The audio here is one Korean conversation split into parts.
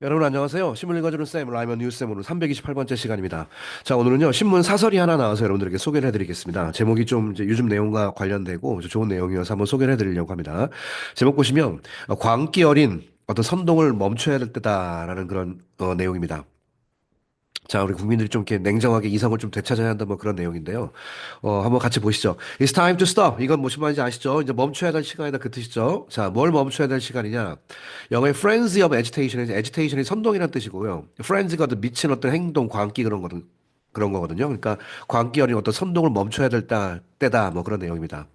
여러분 안녕하세요. 신문 읽어주는 쌤, 라이먼 뉴스쌤 오늘 328번째 시간입니다. 자, 오늘은요, 신문 사설이 하나 나와서 여러분들에게 소개를 해드리겠습니다. 제목이 좀 이제 요즘 내용과 관련되고 좋은 내용이어서 한번 소개를 해드리려고 합니다. 제목 보시면, 광기 어린 어떤 선동을 멈춰야 될 때다라는 그런 내용입니다. 자, 우리 국민들이 좀 이렇게 냉정하게 이성을 좀 되찾아야 한다 뭐 그런 내용인데요. 한번 같이 보시죠. It's time to stop. 이건 무슨 말인지 아시죠? 이제 멈춰야 될 시간이다 그 뜻이죠. 자, 뭘 멈춰야 될 시간이냐? 영어의 frenzy of agitation이 agitation이 선동이라는 뜻이고요. frenzy가 어떤 미친 어떤 행동, 광기 그런 거거든요. 그러니까 광기 어린 어떤 선동을 멈춰야 될 때다 뭐 그런 내용입니다.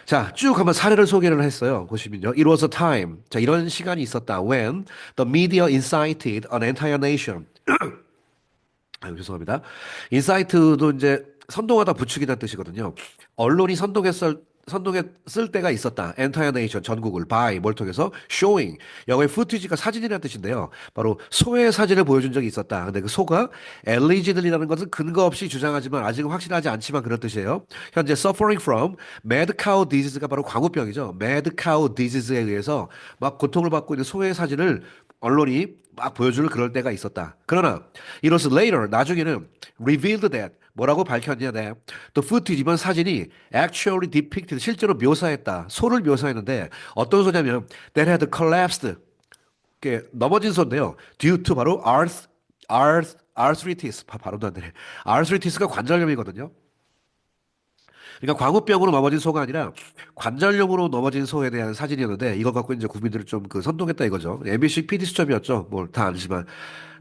자, 쭉 한번 사례를 소개를 했어요. 보시면요. It was a time. 자, 이런 시간이 있었다. When the media incited an entire nation. 아유, 죄송합니다. 인사이트도 이제 선동하다 부추기다는 뜻이거든요. 언론이 선동했을 때가 있었다. Entire nation, 전국을 by 뭘 통해서 showing. 영어의 footage가 사진이라는 뜻인데요. 바로 소의 사진을 보여준 적이 있었다. 근데 그 소가 allegedly라는 것은 근거 없이 주장하지만 아직은 확실하지 않지만 그런 뜻이에요. 현재 suffering from mad cow disease가 바로 광우병이죠. mad cow disease에 의해서 막 고통을 받고 있는 소의 사진을 언론이 막 보여줄 그럴 때가 있었다. 그러나 it was later 나중에는 revealed that 뭐라고 밝혔냐 that the footage 이번 사진이 actually depicted 실제로 묘사했다. 소를 묘사했는데 어떤 소냐면 that had collapsed 이게 넘어진 소인데요. due to 바로 arthritis 발음도 안 되네. arthritis가 관절염이거든요. 그러니까 광우병으로 넘어진 소가 아니라 관절염으로 넘어진 소에 대한 사진이었는데 이걸 갖고 이제 국민들을 좀 그 선동했다 이거죠. MBC PD 수첩이었죠. 뭘 다 아시지만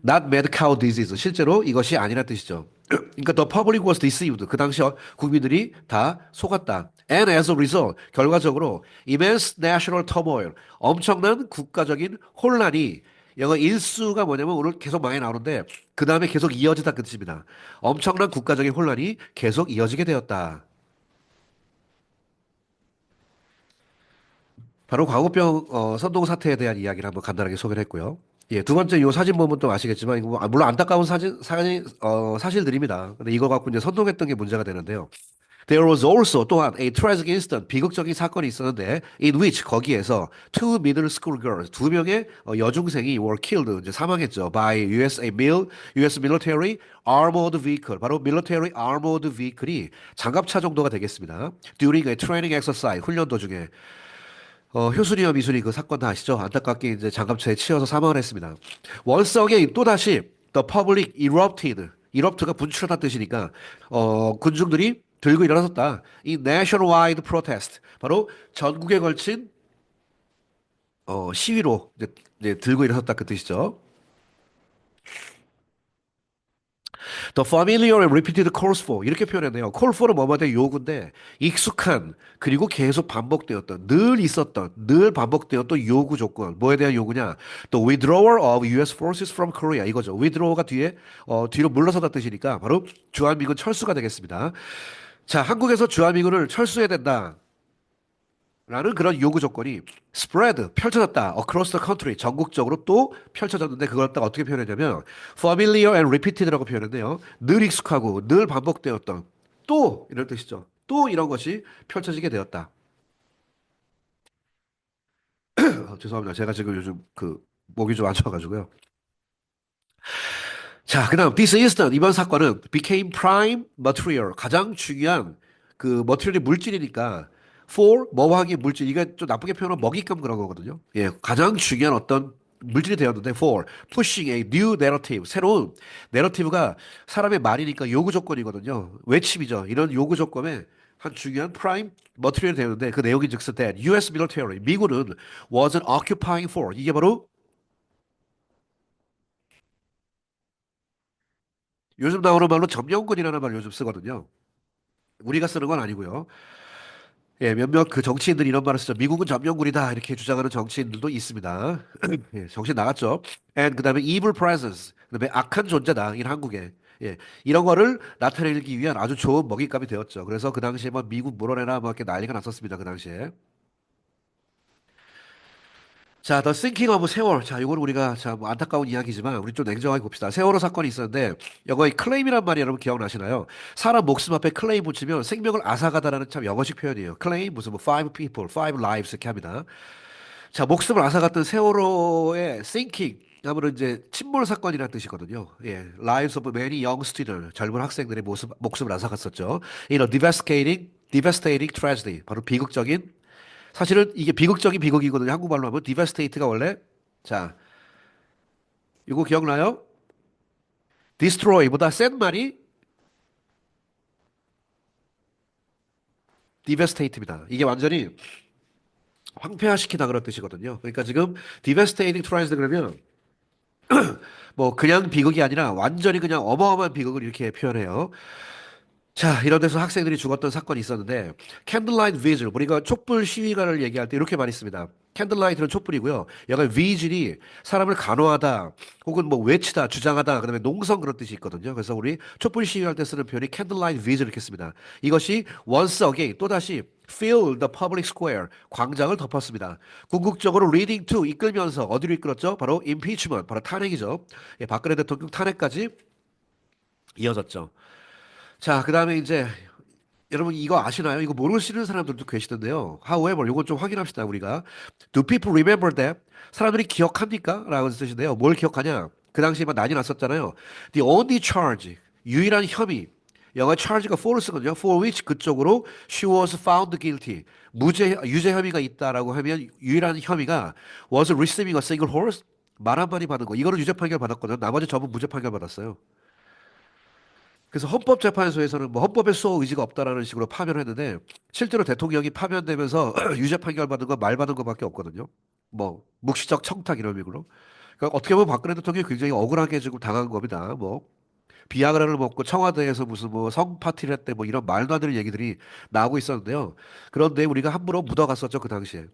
not mad cow disease 실제로 이것이 아니라 뜻이죠. 그러니까 the public was deceived. 그 당시 국민들이 다 속았다. And as a result 결과적으로 immense national turmoil 엄청난 국가적인 혼란이 영어 일수가 뭐냐면 오늘 계속 많이 나오는데 그 다음에 계속 이어지다 그 뜻입니다. 엄청난 국가적인 혼란이 계속 이어지게 되었다. 바로 광우병 선동 사태에 대한 이야기를 한번 간단하게 소개를 했고요. 예, 두 번째 이 사진 보면 또 아시겠지만 이거 물론 안타까운 사실들입니다. 근데 이거 갖고 이제 선동했던 게 문제가 되는데요. There was also 또한 a tragic incident 비극적인 사건이 있었는데 in which 거기에서 two middle school girls 두 명의 여중생이 were killed 이제 사망했죠 by US military armored vehicle 바로 military armored vehicle이 장갑차 정도가 되겠습니다. During a training exercise 훈련 도중에 효순이와 미순이 그 사건 다 아시죠? 안타깝게 이제 장갑차에 치여서 사망을 했습니다. once again 또다시 the public erupted. erupt가 분출하다는 뜻이니까 군중들이 들고 일어났었다. 이 nationwide protest 바로 전국에 걸친 시위로 이제 들고 일어섰다 그 뜻이죠. The familiar and repeated calls for 이렇게 표현했네요. call for는 뭐뭐의 요구인데 익숙한 그리고 계속 반복되었던 늘 있었던 늘 반복되었던 요구 조건 뭐에 대한 요구냐? The withdrawal of U.S. forces from Korea 이거죠. withdraw가 뒤로 물러서다 뜻이니까 바로 주한미군 철수가 되겠습니다. 자, 한국에서 주한미군을 철수해야 된다. 라는 그런 요구 조건이 spread 펼쳐졌다 across the country 전국적으로 또 펼쳐졌는데 그걸 딱 어떻게 표현했냐면 familiar and repeated라고 표현했는데요. 늘 익숙하고 늘 반복되었던 또 이런 뜻이죠. 또 이런 것이 펼쳐지게 되었다. 죄송합니다. 제가 지금 요즘 그 목이 좀 안 좋아가지고요. 자, 그다음 this incident 이번 사건은 became prime material 가장 중요한 그 머티리얼이 물질이니까 for 뭐뭐 하기 물질 이게 좀 나쁘게 표현하면 먹잇감 그런 거거든요. 예, 가장 중요한 어떤 물질이 되었는데 for pushing a new narrative 새로운 내러티브가 사람의 말이니까 요구 조건이거든요. 외침이죠. 이런 요구 조건에 한 중요한 프라임 머티리얼이 되었는데 그 내용이 즉슨 that US military 미군은 wasn't occupying for 이게 바로 요즘 나오는 말로 점령군이라는 말 요즘 쓰거든요. 우리가 쓰는 건 아니고요. 예, 몇몇 그 정치인들이 이런 말을 쓰죠. 미국은 점령군이다 이렇게 주장하는 정치인들도 있습니다. 예, 정신 나갔죠. And 그다음에 evil presence, 그다음에 악한 존재다. 이 한국에. 예, 이런 거를 나타내기 위한 아주 좋은 먹잇감이 되었죠. 그래서 그 당시에 뭐 미국 물어내나 뭐 이렇게 난리가 났었습니다. 그 당시에. 자, The Thinking of 세월. 자, 이거는 우리가 참 안타까운 이야기지만 우리 좀 냉정하게 봅시다. 세월호 사건이 있었는데 영어의 클레임이란 말이 여러분 기억나시나요? 사람 목숨 앞에 클레임 붙이면 생명을 앗아가다라는 참 영어식 표현이에요. 클레임 무슨 뭐 five people, five lives 이렇게 합니다. 자, 목숨을 앗아갔던 세월호의 thinking. 하면은 이제 침몰 사건이라는 뜻이거든요. 예, lives of many young students, 젊은 학생들의 목숨을 앗아갔었죠. In a devastating tragedy. 바로 비극적인, 사실은 이게 비극적인 비극이거든요. 한국말로 하면 devastate가 원래, 자, 이거 기억나요? destroy보다 센 말이 devastate입니다. 이게 완전히 황폐화시키다 그런 뜻이거든요. 그러니까 지금 devastating tragedy 그러면 뭐 그냥 비극이 아니라 완전히 그냥 어마어마한 비극을 이렇게 표현해요. 자, 이런 데서 학생들이 죽었던 사건이 있었는데 캔들라이트 비즐, 우리가 촛불 시위가를 얘기할 때 이렇게 많이 씁니다. 캔들라이트는 촛불이고요. 약간 비즐이 사람을 간호하다 혹은 뭐 외치다, 주장하다, 그다음에 농성 그런 뜻이 있거든요. 그래서 우리 촛불 시위할 때 쓰는 표현이 캔들라이트 비즐 이렇게 씁니다. 이것이 once again 또다시 fill the public square 광장을 덮었습니다. 궁극적으로 leading to 이끌면서 어디로 이끌었죠? 바로 impeachment, 바로 탄핵이죠. 예, 박근혜 대통령 탄핵까지 이어졌죠. 자, 그 다음에 이제 여러분 이거 아시나요? 이거 모르시는 사람들도 계시던데요. However, 이건 좀 확인합시다, 우리가. Do people remember that? 사람들이 기억합니까? 라고 뜻인데요. 뭘 기억하냐? 그 당시에 막 난리 났었잖아요. The only charge, 유일한 혐의. 영어 charge가 false거든요. For which 그쪽으로 she was found guilty. 유죄 혐의가 있다라고 하면 유일한 혐의가 was receiving a single horse. 말 한 마디 받은 거. 이거는 유죄 판결 받았거든요. 나머지 전부 무죄 판결 받았어요. 그래서 헌법재판소에서는 뭐 헌법에 수호 의지가 없다라는 식으로 파면을 했는데 실제로 대통령이 파면되면서 유죄 판결 받은 거 말 받은 거밖에 없거든요. 뭐 묵시적 청탁 이런 식으로. 그러니까 어떻게 보면 박근혜 대통령이 굉장히 억울하게 지금 당한 겁니다. 뭐 비아그라를 먹고 청와대에서 무슨 뭐 성 파티를 했대 뭐 이런 말도 안 되는 얘기들이 나오고 있었는데요. 그런데 우리가 함부로 묻어갔었죠 그 당시에.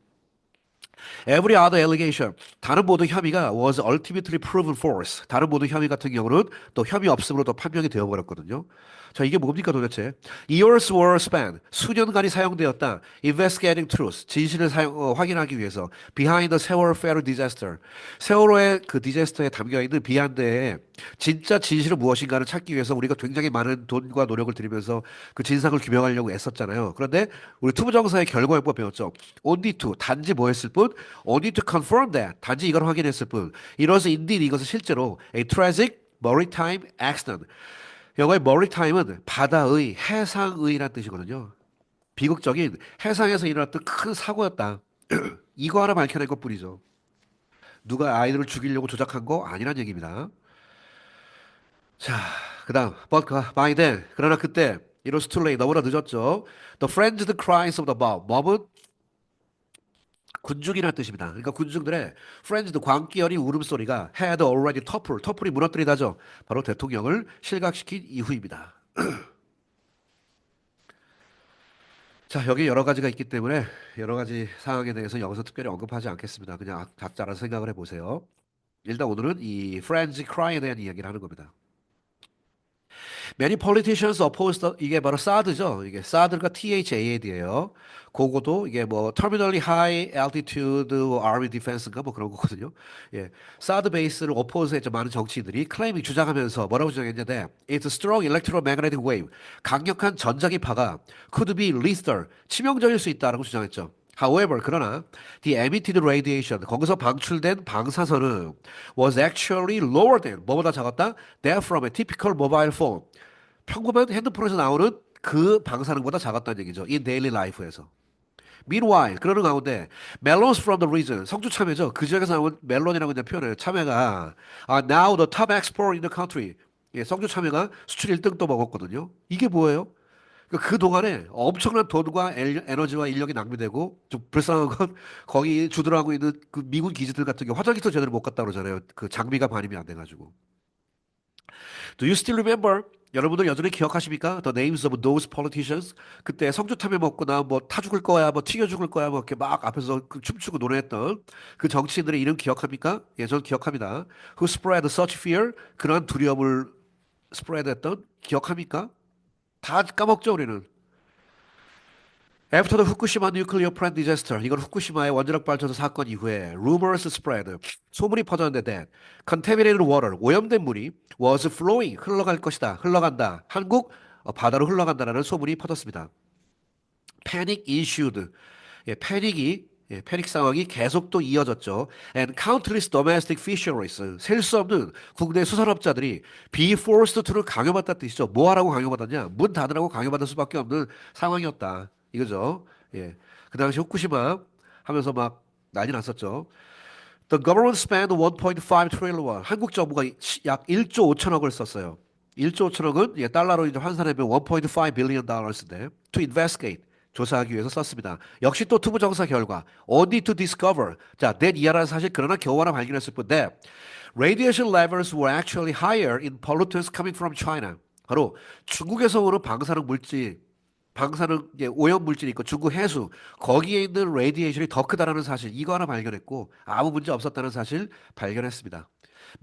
Every other allegation, 다른 모든 혐의가 was ultimately proven false. 다른 모든 혐의 같은 경우는 또 혐의 없음으로 또 판명이 되어버렸거든요. 자, 이게 뭡니까 도대체? Years were spent, 수년간이 사용되었다. Investigating truth, 진실을 확인하기 위해서. Behind the 세월호 fair disaster, 세월호의 그 디자스터에 담겨있는 비한대에 진짜 진실은 무엇인가를 찾기 위해서 우리가 굉장히 많은 돈과 노력을 들이면서 그 진상을 규명하려고 애썼잖아요. 그런데 우리 투부정사의 결과요법 배웠죠. Only to, 단지 뭐 했을 뿐? Only to confirm that, 단지 이걸 확인했을 뿐. 이것은 indeed, 이것은 실제로 a tragic maritime accident. 영어의 maritime은 바다의, 해상의라는 뜻이거든요. 비극적인 해상에서 일어났던 큰 사고였다. 이거 하나 밝혀낸 것뿐이죠. 누가 아이들을 죽이려고 조작한 거 아니란 얘기입니다. 자, 그다음 by then, 그러나 그때 it was too late, 너무나 늦었죠. The frenzied cries of the mob. mob은 군중이라는 뜻입니다. 그러니까 군중들의 frenzied 광기 어린 울음소리가 had already 터플이 무너뜨리다죠. 바로 대통령을 실각시킨 이후입니다. 자, 여기 여러 가지가 있기 때문에 여러 가지 상황에 대해서 여기서 특별히 언급하지 않겠습니다. 그냥 각자 알아서 생각을 해보세요. 일단 오늘은 이 frenzy cry에 대한 이야기를 하는 겁니다. Many politicians opposed 이게 바로 사드죠. 이게 사드가 THAAD예요. 그거도 이게 뭐 terminally high altitude army defense인가 뭐 그런 거거든요. 예, 사드 베이스를 오포즈했죠. 많은 정치인들이 클레이밍 주장하면서 뭐라고 주장했냐데 It's a strong electromagnetic wave. 강력한 전자기파가 could be lethal. 치명적일 수 있다라고 주장했죠. However, 그러나 the emitted radiation 거기서 방출된 방사선은 was actually lower than 뭐보다 작았다? That from a typical mobile phone. 평범한 핸드폰에서 나오는 그 방사능보다 작았다는 얘기죠. In daily life에서. Meanwhile, 그러는 가운데 melons from the region, 성주 참외죠. 그 지역에서 나온 멜론이라고 이제 표현해요. 참외가 are now the top export in the country. 예, 성주 참외가 수출 1등 또 먹었거든요. 이게 뭐예요? 그 동안에 엄청난 돈과 에너지와 인력이 낭비되고 좀 불쌍한 건 거기 주둔하고 있는 그 미군 기지들 같은 경우 화장실도 제대로 못 갔다 그러잖아요. 그 장비가 반입이 안 돼가지고. Do you still remember? 여러분들 여전히 기억하십니까? The names of those politicians. 그때 성주타면 먹고 나 뭐 타 죽을 거야, 뭐 튀겨 죽을 거야, 뭐 이렇게 막 앞에서 그 춤추고 노래했던 그 정치인들의 이름 기억합니까? 예, 저는 기억합니다. Who spread such fear? 그러한 두려움을 스프레드했던 기억합니까? 다 까먹죠 우리는. After the Fukushima nuclear plant disaster, 이건 후쿠시마의 원자력 발전소 사건 이후에 rumors spread, 소문이 퍼졌는데 that contaminated water, 오염된 물이 was flowing, 흘러갈 것이다, 흘러간다. 한국 바다로 흘러간다라는 소문이 퍼졌습니다. Panic ensued, 예, 패닉이 예, 패닉 상황이 계속 또 이어졌죠. And countless domestic fisheries, 셀 수 없는 국내 수산업자들이 be forced to를 강요받았다는 뜻이죠. 뭐 하라고 강요받았냐? 문 닫으라고 강요받을 수밖에 없는 상황이었다. 이거죠. 예. 그 당시 후쿠시마 하면서 막 난리 났었죠. The government spent 1.5 trillion won. 한국 정부가 약 1조 5천억을 썼어요. 1조 5천억은 예, 달러로 이제 환산하면 1.5 billion dollars인데 to investigate 조사하기 위해서 썼습니다. 역시 또 투부 정사 결과 only to discover 자, that 이하라는 사실 그러나 겨우 하나 발견했을 뿐인데 radiation levels were actually higher in pollutants coming from China. 바로 중국에서 오는 방사능 물질 방사능 오염 물질이 있고 중국 해수 거기에 있는 레디에이션이 더 크다라는 사실 이거 하나 발견했고 아무 문제 없었다는 사실 발견했습니다.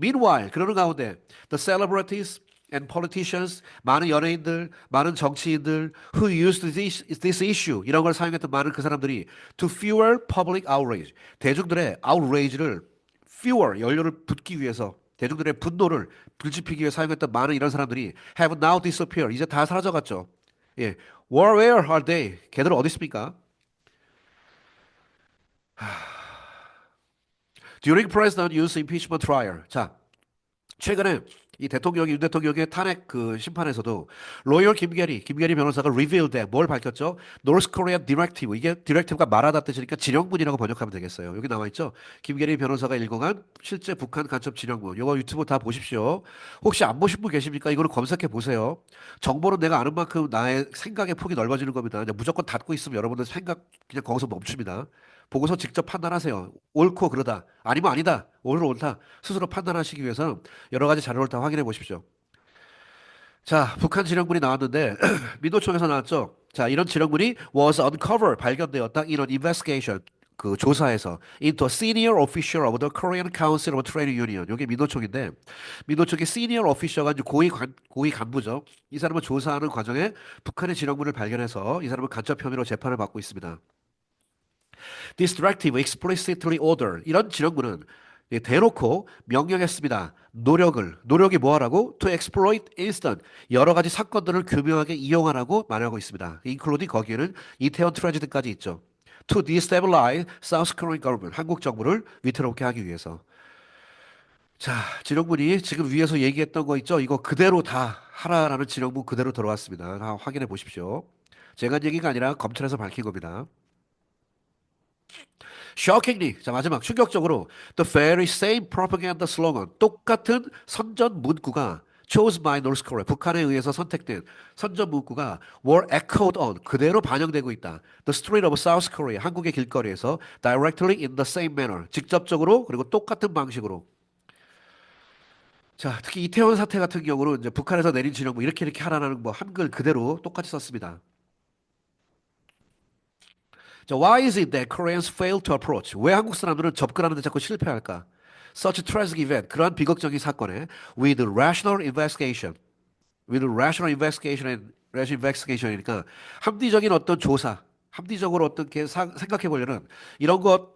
Meanwhile 그러는 가운데 the celebrities and politicians 많은 연예인들 많은 정치인들 who used this issue 이런 걸 사용했던 많은 그 사람들이 to fuel public outrage 대중들의 outrage를 fuel 연료를 붓기 위해서 대중들의 분노를 불지피기 위해 사용했던 많은 이런 사람들이 have now disappeared 이제 다 사라져갔죠. 예. Where are they? 걔들은 어디 있습니까? During President Yoon's impeachment trial. 자, 최근에 이 대통령이 윤 대통령의 탄핵 그 심판에서도 로열 김계리 변호사가 revealed that 뭘 밝혔죠? North Korean Directive 이게 디렉티브가 말하다 뜻이니까 지령문이라고 번역하면 되겠어요. 여기 나와 있죠? 김계리 변호사가 일공한 실제 북한 간첩 지령문. 이거 유튜브 다 보십시오. 혹시 안 보신 분 계십니까? 이거를 검색해 보세요. 정보는 내가 아는 만큼 나의 생각의 폭이 넓어지는 겁니다. 그냥 무조건 닫고 있으면 여러분들 생각 그냥 거기서 멈춥니다. 보고서 직접 판단하세요. 옳고 그러다. 아니면 아니다. 옳다. 스스로 판단하시기 위해서 여러 가지 자료를 다 확인해 보십시오. 자, 북한 지령문이 나왔는데 민노총에서 나왔죠. 자, 이런 지령문이 was uncovered 발견되었다. 이런 investigation 그 조사에서 into a senior official of the Korean Council of Trade Union. 이게 민노총인데 민노총의 senior official가 이제 고위 간부죠. 이 사람은 조사하는 과정에 북한의 지령문을 발견해서 이 사람은 간첩 혐의로 재판을 받고 있습니다. This directive explicitly order 이런 지령문은 대놓고 명령했습니다. 노력이 뭐하라고? To exploit instant 여러 가지 사건들을 교묘하게 이용하라고 말하고 있습니다. including 거기에는 이태원 트레지드까지 있죠. To destabilize South Korean government 한국 정부를 위태롭게 하기 위해서. 자, 지령문이 지금 위에서 얘기했던 거 있죠? 이거 그대로 다 하라라는 지령문 그대로 들어왔습니다. 다 확인해 보십시오. 제가 한 얘기가 아니라 검찰에서 밝힌 겁니다. Shockingly, 자 마지막 충격적으로 the very same propaganda slogan 똑같은 선전 문구가 chose by North Korea 북한에 의해서 선택된 선전 문구가 were echoed on 그대로 반영되고 있다. The street of South Korea 한국의 길거리에서 directly in the same manner 직접적으로 그리고 똑같은 방식으로. 자 특히 이태원 사태 같은 경우는 이제 북한에서 내린 지령부 이렇게 하라는 뭐 한글 그대로 똑같이 썼습니다. 자, why is it that Koreans fail to approach? 왜 한국 사람들은 접근하는데 자꾸 실패할까? Such a tragic event, 그러한 비극적인 사건에 with rational investigation, with rational investigation and rational investigation이니까 합리적인 어떤 조사, 합리적으로 어떻게 생각해 보려는 이런 것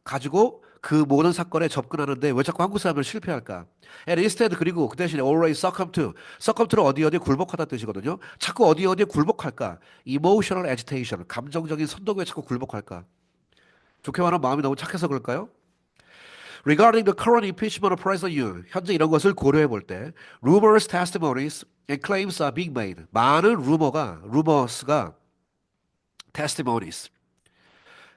가지고 그 모든 사건에 접근하는데 왜 자꾸 한국 사람들은 실패할까? And instead 그리고 그 대신에 always succumb to는 어디 굴복하다 뜻이거든요. 자꾸 어디에 굴복할까? Emotional agitation, 감정적인 선동에 자꾸 굴복할까? 좋게 말하면 마음이 너무 착해서 그럴까요? Regarding the current impeachment of President Yoon, 현재 이런 것을 고려해 볼 때, rumors, testimonies, and claims are being made. 많은 rumors가 testimonies.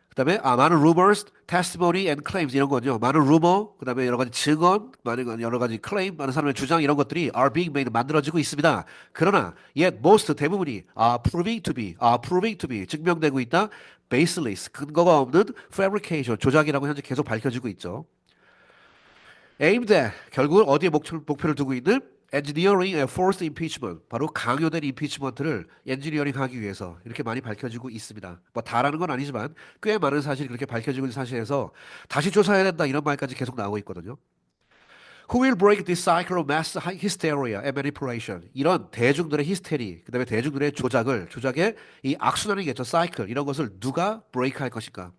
그다음에 많은 rumors, testimony and claims 이런 거죠. 많은 rumor, 그다음에 여러 가지 증언, 많은 여러 가지 claim, 많은 사람의 주장 이런 것들이 are being made 만들어지고 있습니다. 그러나 yet most 대부분이 are proving to be 증명되고 있다. baseless 근거가 없는 fabrication 조작이라고 현재 계속 밝혀지고 있죠. aimed at 결국은 어디에 목표를 두고 있는 engineering and forced impeachment 바로 강요된 임피치먼트를 엔지니어링하기 위해서 이렇게 많이 밝혀지고 있습니다. 뭐 다라는 건 아니지만 꽤 많은 사실이 그렇게 밝혀지고 있는 사실에서 다시 조사해야 된다 이런 말까지 계속 나오고 있거든요. Who will break this cycle of mass hysteria and manipulation? 이런 대중들의 히스테리, 그다음에 대중들의 조작의 이 악순환이겠죠. 사이클 이런 것을 누가 브레이크할 것인가?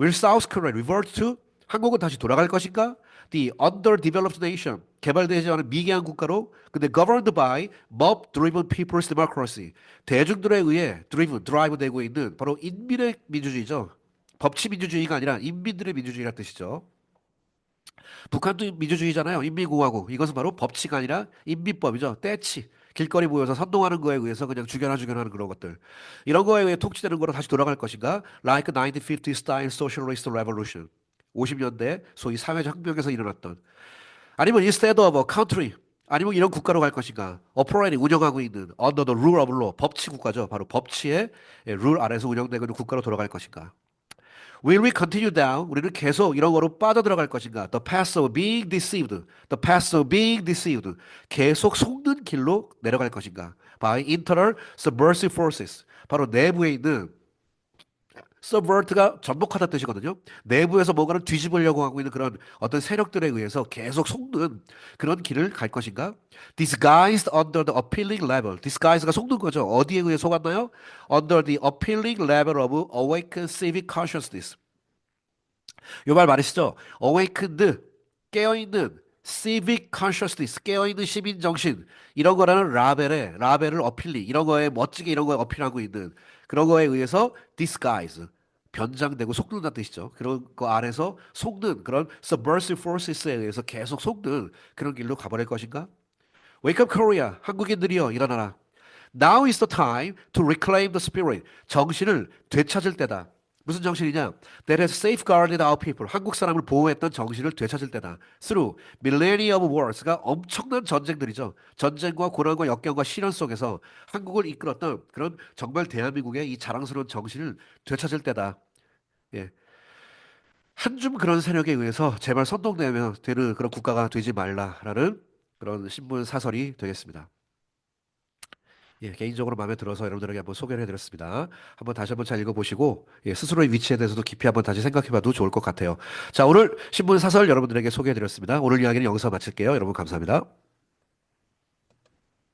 Will South Korea revert to 한국은 다시 돌아갈 것인가? The underdeveloped nation, 개발되지 않은 미개한 국가로 근데 governed by mob-driven people's democracy, 대중들에 의해 drive 되고 있는 바로 인민의 민주주의죠. 법치 민주주의가 아니라 인민들의 민주주의라는 뜻이죠. 북한도 민주주의잖아요. 인민공화국. 이것은 바로 법치가 아니라 인민법이죠. 떼치. 길거리 모여서 선동하는 거에 의해서 그냥 죽여라 죽여라 하는 그런 것들. 이런 거에 의해 통치되는 거로 다시 돌아갈 것인가? Like 1950 style socialist revolution. 50년대 소위 사회적 혁명에서 일어났던. 아니면 instead of a country. 아니면 이런 국가로 갈 것인가? operating 운영하고 있는 under the rule of law. 법치 국가죠. 바로 법치의 룰 아래서 운영되고 있는 국가로 돌아갈 것인가? Will we continue down? 우리는 계속 이런 거로 빠져들어갈 것인가? The path of being deceived. The path of being deceived. 계속 속는 길로 내려갈 것인가? By internal subversive forces. 바로 내부에 있는 subvert가 전복하다는 뜻이거든요. 내부에서 뭔가를 뒤집으려고 하고 있는 그런 어떤 세력들에 의해서 계속 속는 그런 길을 갈 것인가? Disguised under the appealing level. Disguise가 속는 거죠. 어디에 의해 속았나요? Under the appealing level of awakened civic consciousness. 요 말 말이시죠? awakened, 깨어있는 civic consciousness, 깨어있는 시민 정신 이런 거라는 라벨을 어필리 이런 거에 멋지게 이런 거에 어필하고 있는 그런 거에 의해서 disguise 변장되고 속는다는 뜻이죠. 그런 거 안에서 속는 그런 subversive forces에 의해서 계속 속는 그런 길로 가버릴 것인가? Wake up Korea, 한국인들이여 일어나라. Now is the time to reclaim the spirit. 정신을 되찾을 때다. 무슨 정신이냐? That has safeguarded our people. 한국 사람을 보호했던 정신을 되찾을 때다. Through millennia of wars가 엄청난 전쟁들이죠. 전쟁과 고난과 역경과 시련 속에서 한국을 이끌었던 그런 정말 대한민국의 이 자랑스러운 정신을 되찾을 때다. 예. 한 줌 그런 세력에 의해서 제발 선동되면 되는 그런 국가가 되지 말라라는 그런 신문 사설이 되겠습니다. 예, 개인적으로 마음에 들어서 여러분들에게 한번 소개를 해드렸습니다. 한번 다시 한번 잘 읽어보시고 예, 스스로의 위치에 대해서도 깊이 한번 다시 생각해봐도 좋을 것 같아요. 자, 오늘 신문 사설 여러분들에게 소개해드렸습니다. 오늘 이야기는 여기서 마칠게요. 여러분 감사합니다.